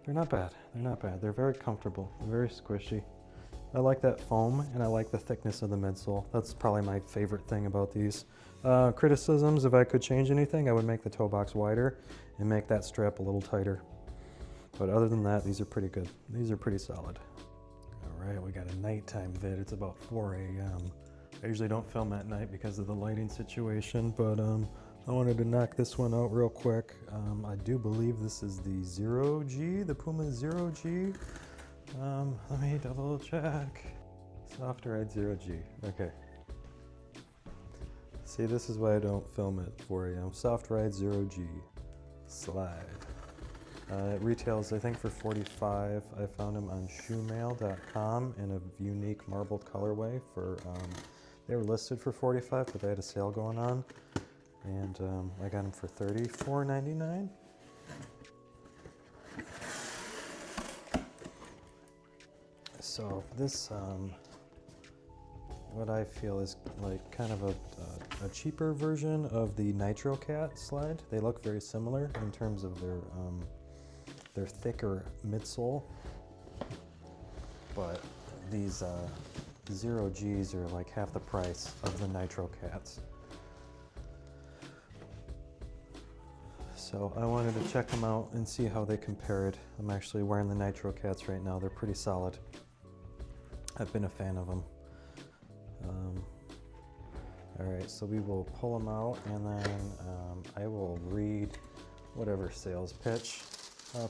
They're not bad. They're not bad. They're very comfortable, very squishy. I like that foam, and I like the thickness of the midsole. That's probably my favorite thing about these. Criticisms, if I could change anything, I would make the toe box wider and make that strap a little tighter. But other than that, these are pretty good. These are pretty solid. All right, we got a nighttime vid. It's about 4 a.m. I usually don't film at night because of the lighting situation, but I wanted to knock this one out real quick. I do believe this is the ZeroG, the Puma ZeroG. Let me double check. SOFTRIDE ZeroG. Okay. See, this is why I don't film at 4 a.m. SOFTRIDE ZeroG slide. It retails, I think, for $45. I found them on shoemail.com in a unique marbled colorway for, they were listed for $45, but they had a sale going on. And I got them for $34.99. So this, what I feel is like kind of a cheaper version of the NitroCat slide. They look very similar in terms of their thicker midsole, but these ZeroGs are like half the price of the NitroCats. So I wanted to check them out and see how they compared. I'm actually wearing the NitroCats right now. They're pretty solid. I've been a fan of them. All right, so we will pull them out, and then I will read whatever sales pitch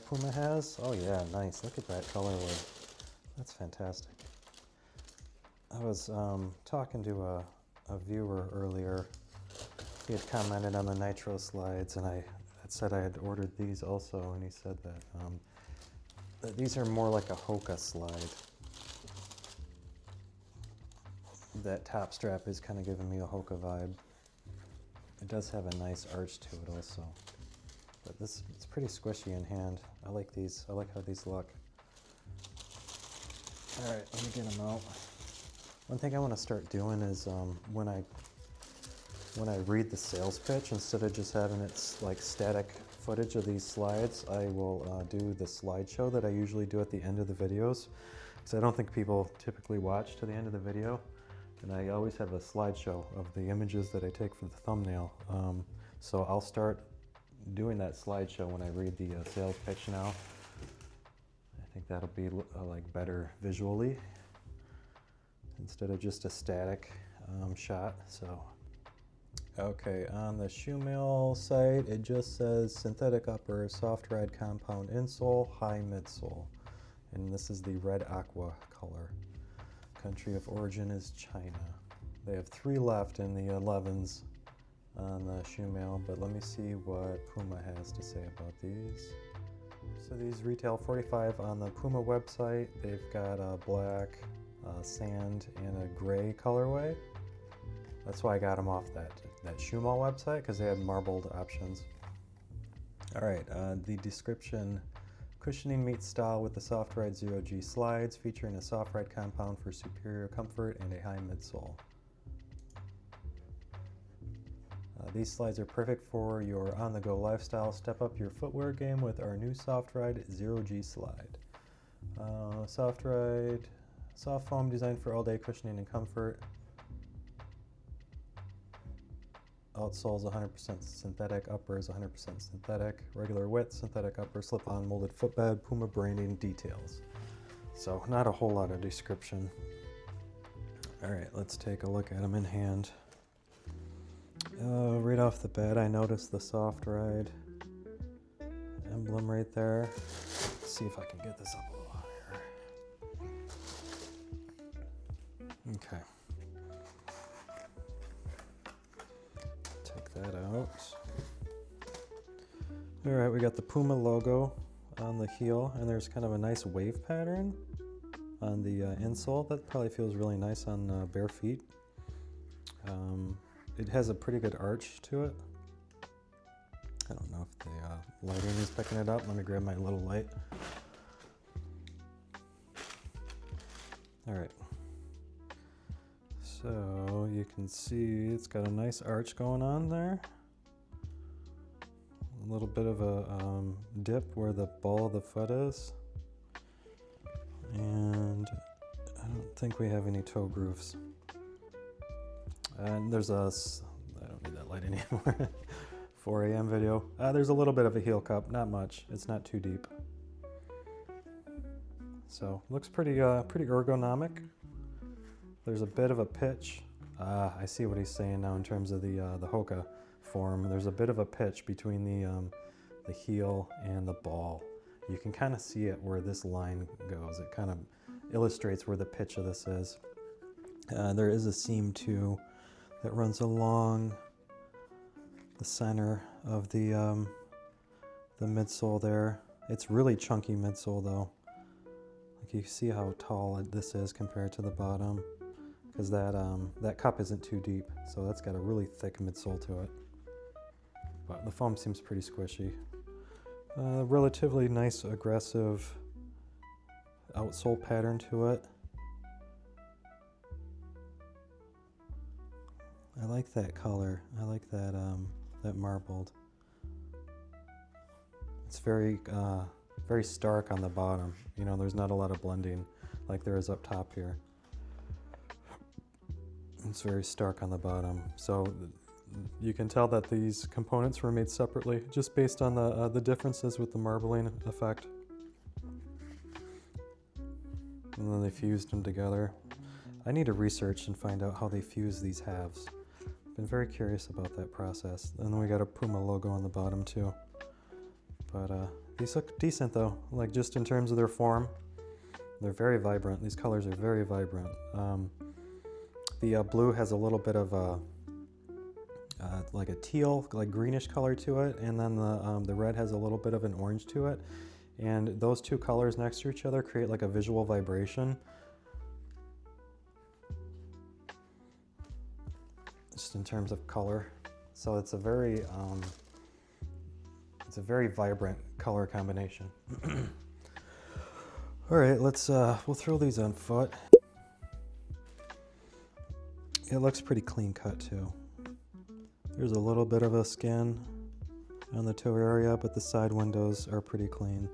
Puma has. Oh yeah, nice. Look at that colorway. That's fantastic. I was talking to a viewer earlier. He had commented on the Nitro slides, and I had said I had ordered these also, and he said that these are more like a Hoka slide. That top strap is kind of giving me a Hoka vibe. It does have a nice arch to it also. But this, it's pretty squishy in hand. I like these. I like how these look. All right, let me get them out. One thing I want to start doing is when I read the sales pitch, instead of just having it like static footage of these slides, I will do the slideshow that I usually do at the end of the videos, because I don't think people typically watch to the end of the video. And I always have a slideshow of the images that I take for the thumbnail. So I'll start doing that slideshow when I read the sales pitch now. I think that'll be like better visually instead of just a static shot. So, okay, on the Shoemail site, it just says synthetic upper, soft ride compound insole, high midsole. And this is the red aqua color. Country of origin is China. They have 3 left in the 11s on the Shoemail, but let me see what Puma has to say about these. So these retail $45 on the Puma website. They've got a black, sand, and a gray colorway. That's why I got them off that Shoemail website, because they had marbled options. All right, the description. Cushioning meets style with the SOFTRIDE ZeroG slides, featuring a soft ride compound for superior comfort and a high midsole. These slides are perfect for your on-the-go lifestyle. Step up your footwear game with our new SOFTRIDE ZeroG slide. SOFTRIDE, soft foam designed for all-day cushioning and comfort. Outsoles 100% synthetic, upper is 100% synthetic, regular width, synthetic upper, slip-on molded footbed, Puma branding details. So not a whole lot of description. All right, let's take a look at them in hand. Right off the bat, I noticed the SOFTRIDE emblem right there. Let's see if I can get this up a little higher. Okay. That out. All right, we got the Puma logo on the heel, and there's kind of a nice wave pattern on the insole. That probably feels really nice on bare feet. It has a pretty good arch to it. I don't know if the lighting is picking it up. Let me grab my little light. All right. So you can see it's got a nice arch going on there. a little bit of a dip where the ball of the foot is. And I don't think we have any toe grooves. And there's a, I don't need that light anymore, 4 a.m. video. There's a little bit of a heel cup, not much. It's not too deep. So looks pretty ergonomic. There's a bit of a pitch. I see what he's saying now in terms of the Hoka form. There's a bit of a pitch between the heel and the ball. You can kind of see it where this line goes. It kind of illustrates where the pitch of this is. There is a seam too that runs along the center of the midsole there. It's really chunky midsole though. Like you see how tall this is compared to the bottom, because that cup isn't too deep, so that's got a really thick midsole to it. But the foam seems pretty squishy. Relatively nice aggressive outsole pattern to it. I like that color. I like that that marbled. It's very stark on the bottom. You know, there's not a lot of blending like there is up top here. It's very stark on the bottom. So you can tell that these components were made separately just based on the differences with the marbling effect. And then they fused them together. I need to research and find out how they fuse these halves. Been very curious about that process. And then we got a Puma logo on the bottom too. But these look decent though, like just in terms of their form. They're very vibrant. These colors are very vibrant. The blue has a little bit of a like a teal, like greenish color to it, and then the red has a little bit of an orange to it. And those two colors next to each other create like a visual vibration. Just in terms of color. So it's a very vibrant color combination. All right, we'll throw these on foot. It looks pretty clean cut too. There's a little bit of a skin on the toe area, but the side windows are pretty clean.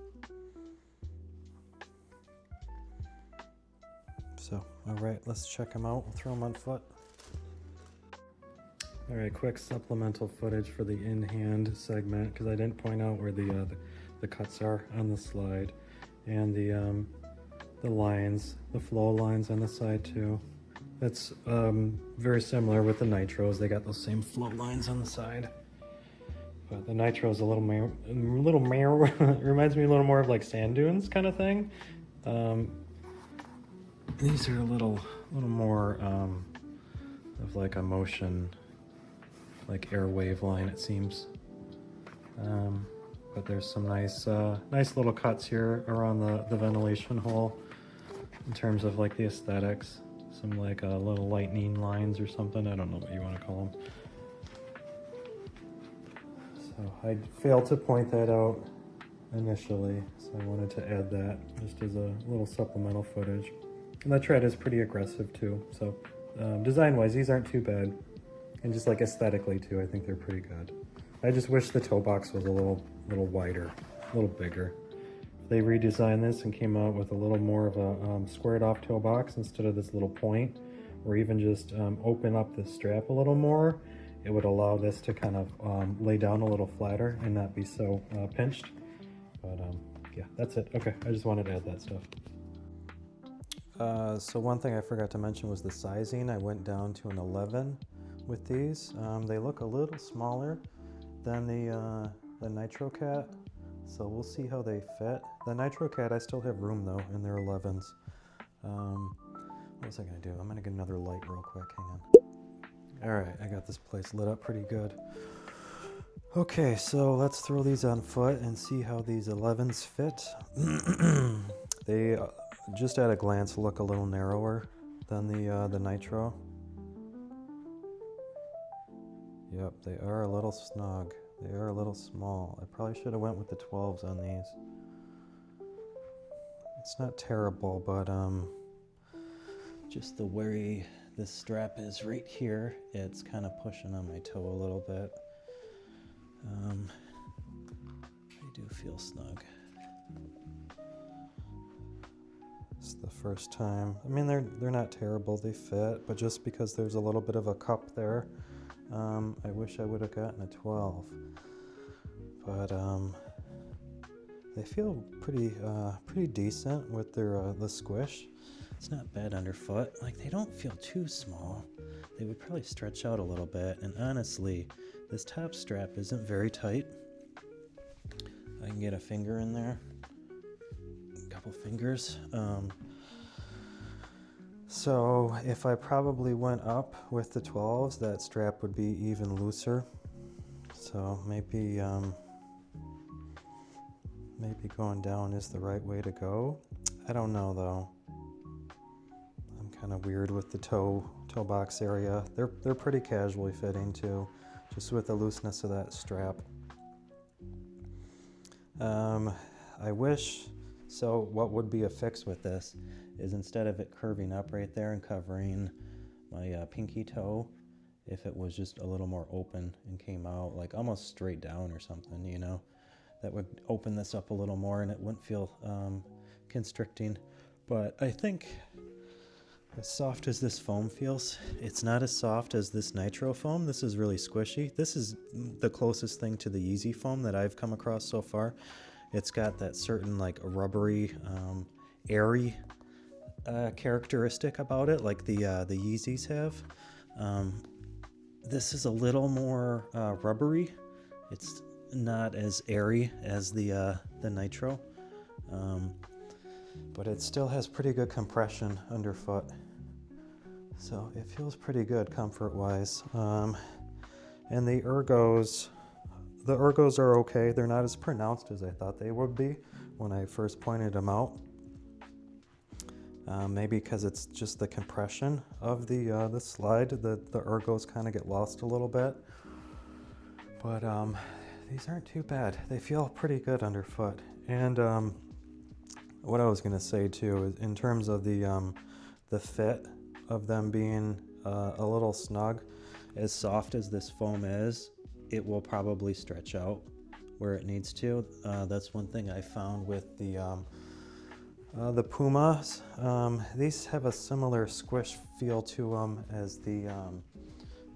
So, all right, let's check them out. We'll throw them on foot. All right, quick supplemental footage for the in-hand segment, because I didn't point out where the cuts are on the slide, and the lines, the flow lines on the side too. That's very similar with the Nitros. They got those same flow lines on the side. But the Nitro is a little more, reminds me a little more of like sand dunes kind of thing. These are a little more of like a motion, like air wave line it seems. But there's some nice little cuts here around the ventilation hole in terms of like the aesthetics. Some like little lightning lines or something. I don't know what you want to call them. So I failed to point that out initially, so I wanted to add that just as a little supplemental footage. And that tread is pretty aggressive too. So design-wise, these aren't too bad. And just like aesthetically too, I think they're pretty good. I just wish the toe box was a little wider, a little bigger. They redesigned this and came out with a little more of a squared off toe box instead of this little point, or even just open up the strap a little more. It would allow this to kind of lay down a little flatter and not be so pinched. But yeah, that's it. Okay, I just wanted to add that stuff. So one thing I forgot to mention was the sizing. I went down to an 11 with these. They look a little smaller than the NitroCat. So we'll see how they fit. The NitroCat, I still have room though in their 11s. What was I gonna do? I'm gonna get another light real quick, hang on. All right, I got this place lit up pretty good. Okay, so let's throw these on foot and see how these 11s fit. They, just at a glance, look a little narrower than the Nitro. Yep, they are a little snug. They are a little small. I probably should have went with the 12s on these. It's not terrible, but just the way this strap is right here, it's kind of pushing on my toe a little bit. do feel snug. It's the first time. I mean, they're not terrible, they fit, but just because there's a little bit of a cup there, I wish I would have gotten a 12. But they feel pretty decent with their the squish. It's not bad underfoot. Like, they don't feel too small. They would probably stretch out a little bit, and honestly, this top strap isn't very tight. I can get a finger in there, a couple fingers. So if I probably went up with the 12s, that strap would be even looser. So maybe going down is the right way to go. I don't know though. I'm kind of weird with the toe box area. They're pretty casually fitting too, just with the looseness of that strap. I wish, so what would be a fix with this is instead of it curving up right there and covering my pinky toe, if it was just a little more open and came out like almost straight down or something, you know, that would open this up a little more and it wouldn't feel constricting. But I think as soft as this foam feels, it's not as soft as this Nitro foam. This is really squishy. This is the closest thing to the Yeezy foam that I've come across so far. It's got that certain like rubbery, airy characteristic about it, like the Yeezys have. This is a little more rubbery. It's not as airy as the Nitro, but it still has pretty good compression underfoot. So it feels pretty good comfort-wise. And the ergos are okay. They're not as pronounced as I thought they would be when I first pointed them out. Maybe because it's just the compression of the slide, the ergos kind of get lost a little bit. But these aren't too bad. They feel pretty good underfoot. And what I was gonna say too is in terms of the fit of them being a little snug, as soft as this foam is, it will probably stretch out where it needs to. That's one thing I found with the Pumas. These have a similar squish feel to them as the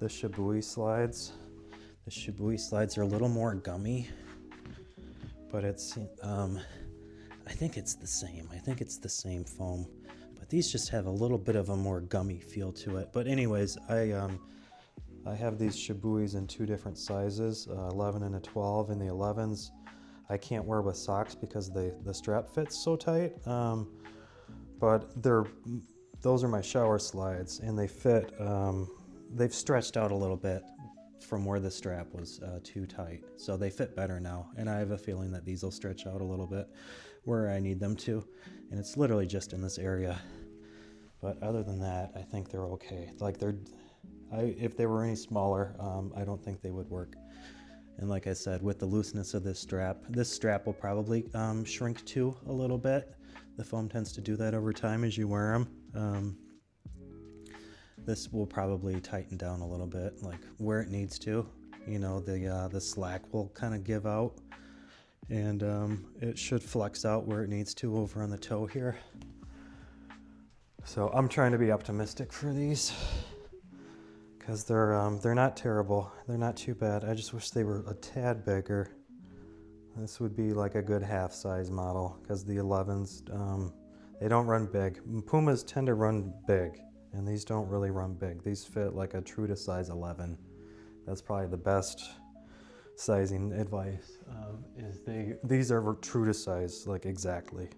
Shibui slides. The Shibui slides are a little more gummy, but it's I think it's the same. I think it's the same foam, but these just have a little bit of a more gummy feel to it. But anyways, I have these Shibuis in two different sizes, 11 and a 12. In the 11s, I can't wear with socks because the strap fits so tight. But those are my shower slides, and they fit. They've stretched out a little bit from where the strap was too tight, so they fit better now. And I have a feeling that these will stretch out a little bit where I need them to, and it's literally just in this area. But other than that, I think they're okay. Like if they were any smaller, I don't think they would work. And like I said, with the looseness of this strap will probably shrink too a little bit. The foam tends to do that over time as you wear them. This will probably tighten down a little bit, like where it needs to. You know, the slack will kind of give out, and it should flex out where it needs to over on the toe here. So I'm trying to be optimistic for these, because they're not terrible. They're not too bad. I just wish they were a tad bigger. This would be like a good half size model, because the 11s, they don't run big. Pumas tend to run big, and these don't really run big. These fit like a true to size 11. That's probably the best sizing advice. These are true to size, like exactly.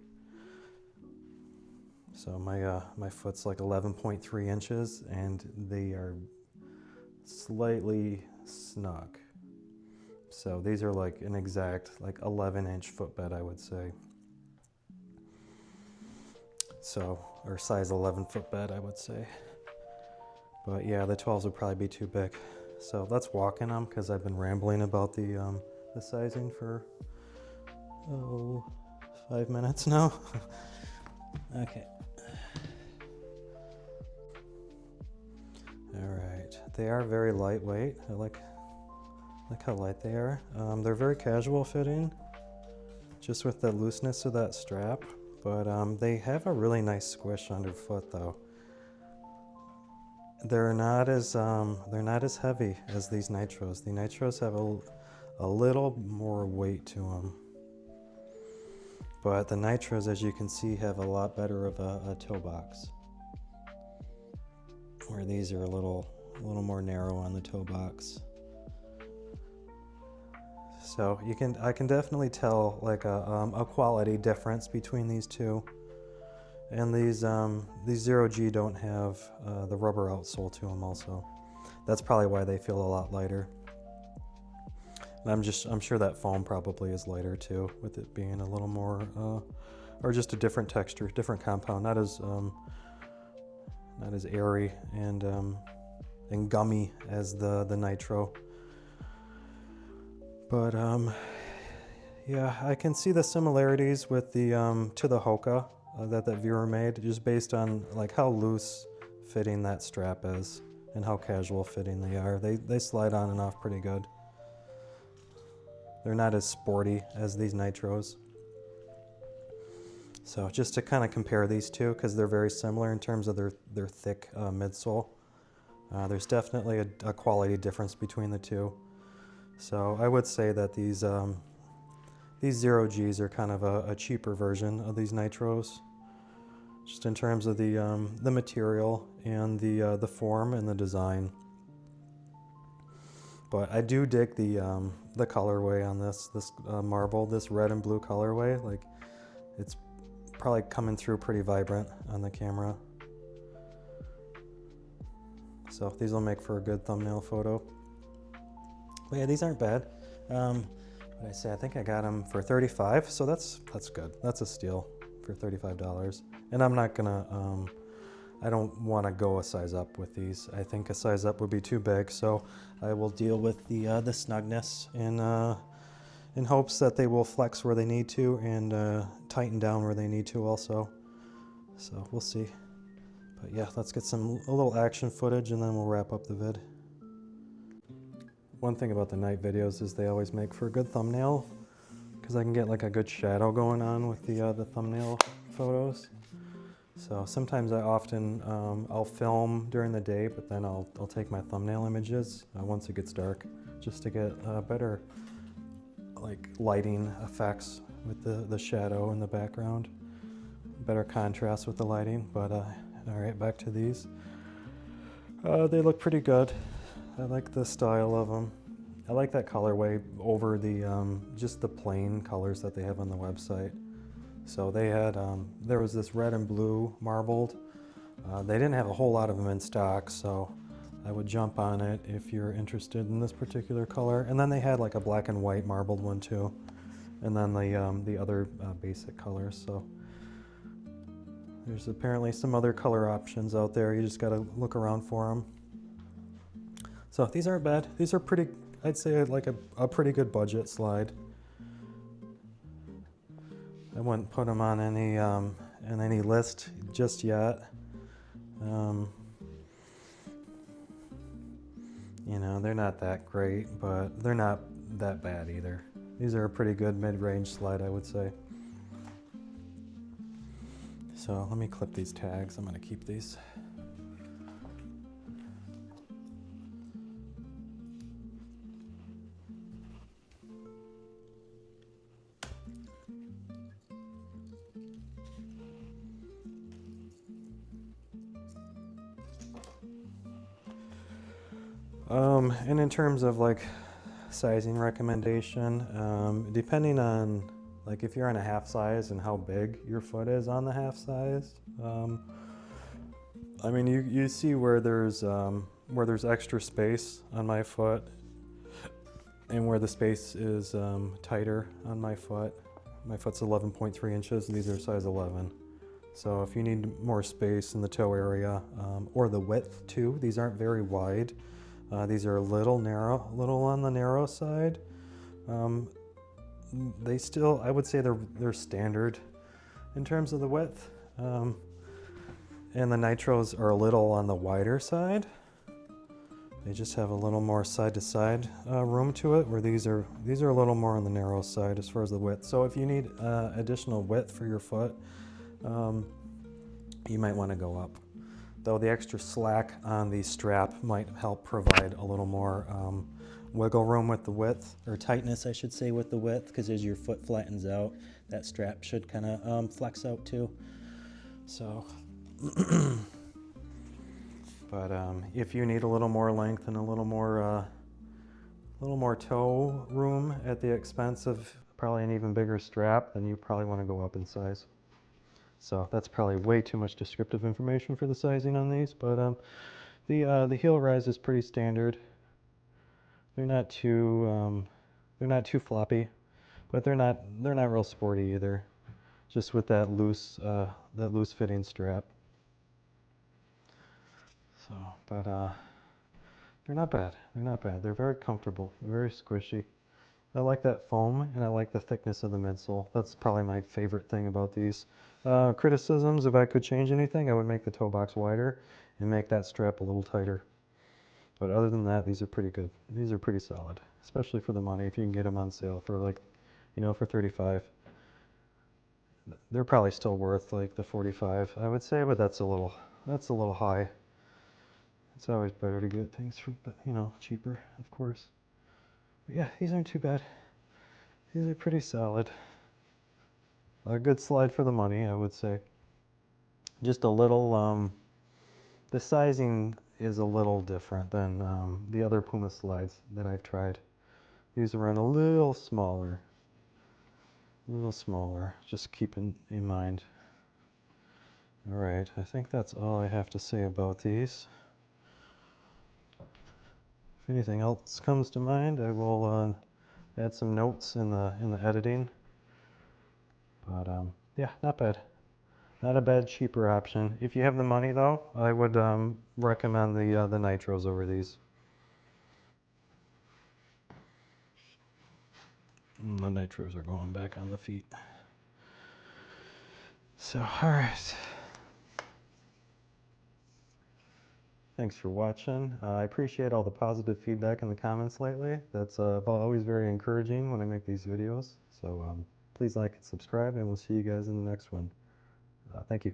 So my foot's like 11.3 inches, and they are slightly snug. So these are like an exact like 11-inch footbed, I would say. So, or size 11 footbed, I would say. But yeah, the 12s would probably be too big. So let's walk in them, because I've been rambling about the sizing for 5 minutes now. Okay. All right, they are very lightweight. I like how light they are. They're very casual fitting. just with the looseness of that strap. But they have a really nice squish underfoot though. They're not as heavy as these Nitros. The Nitros have a little more weight to them. But the Nitros, as you can see, have a lot better of a toe box. Where these are a little more narrow on the toe box. So I can definitely tell like a quality difference between these two. And these ZeroG don't have the rubber outsole to them also. That's probably why they feel a lot lighter. And I'm sure that foam probably is lighter too, with it being a little more, or just a different texture, different compound, not as airy and gummy as the Nitro. But yeah, I can see the similarities with the to the Hoka that viewer made, just based on like how loose fitting that strap is and how casual fitting they are. They slide on and off pretty good. They're not as sporty as these Nitros. So just to kind of compare these two, because they're very similar in terms of their thick midsole. There's definitely a quality difference between the two. So I would say that these ZeroGs are kind of a cheaper version of these Nitros, just in terms of the material and the form and the design. But I do dig the colorway on this marble, this red and blue colorway. Like, it's probably coming through pretty vibrant on the camera. So these will make for a good thumbnail photo. But yeah, these aren't bad. What did I say? I think I got them for $35, so that's good. That's a steal for $35. And I'm not gonna, I don't want to go a size up with these. I think a size up would be too big, so I will deal with the snugness in hopes that they will flex where they need to and tighten down where they need to also. So we'll see. But yeah, let's get a little action footage and then we'll wrap up the vid. One thing about the night videos is they always make for a good thumbnail, because I can get like a good shadow going on with the thumbnail photos. So sometimes I'll film during the day, but then I'll take my thumbnail images once it gets dark, just to get better like lighting effects with the shadow in the background, better contrast with the lighting. But all right, back to these. They look pretty good. I like the style of them. I like that colorway over the just the plain colors that they have on the website. So they had, there was this red and blue marbled. They didn't have a whole lot of them in stock, so I would jump on it if you're interested in this particular color. And then they had like a black and white marbled one too. And then the other basic colors. So there's apparently some other color options out there. You just gotta look around for them. So these aren't bad. These are pretty, I'd say like a pretty good budget slide. I wouldn't put them on any list just yet. You know, they're not that great, but they're not that bad either. These are a pretty good mid-range slide, I would say. So let me clip these tags. I'm gonna keep these. And in terms of like sizing recommendation, depending on like if you're on a half size and how big your foot is on the half size, I mean you see where there's extra space on my foot and where the space is tighter on my foot. My foot's 11.3 inches. These are size 11. So if you need more space in the toe area or the width too, these aren't very wide. These are a little narrow, on the narrow side. They still, I would say they're standard in terms of the width. And the Nitros are a little on the wider side. They just have a little more side-to-side room to it, where these are a little more on the narrow side as far as the width. So if you need additional width for your foot, you might want to go up. Though the extra slack on the strap might help provide a little more wiggle room with the width, or tightness I should say with the width, because as your foot flattens out, that strap should kind of flex out too. So, but if you need a little more length and a little more toe room at the expense of probably an even bigger strap, then you probably want to go up in size. So that's probably way too much descriptive information for the sizing on these, but the heel rise is pretty standard. They're not too floppy, but they're not real sporty either. Just with that loose fitting strap. So, but they're not bad. They're not bad. They're very comfortable. They're very squishy. I like that foam, and I like the thickness of the midsole. That's probably my favorite thing about these. Criticisms, if I could change anything, I would make the toe box wider and make that strap a little tighter. But other than that, these are pretty good. These are pretty solid, especially for the money. If you can get them on sale for like, for $35. They're probably still worth like the $45, I would say, but that's a little high. It's always better to get things for, cheaper, of course. But yeah, these aren't too bad. These are pretty solid. A good slide for the money, I would say. Just a little, the sizing is a little different than the other Puma slides that I've tried. These run a little smaller. Just keep in mind. Alright, I think that's all I have to say about these. If anything else comes to mind, I will add some notes in the editing. But yeah, not bad. Not a bad cheaper option. If you have the money though, I would recommend the Nitros over these. And the Nitros are going back on the feet. So, alright. Thanks for watching. I appreciate all the positive feedback in the comments lately. That's always very encouraging when I make these videos. So please like and subscribe, and we'll see you guys in the next one. Thank you.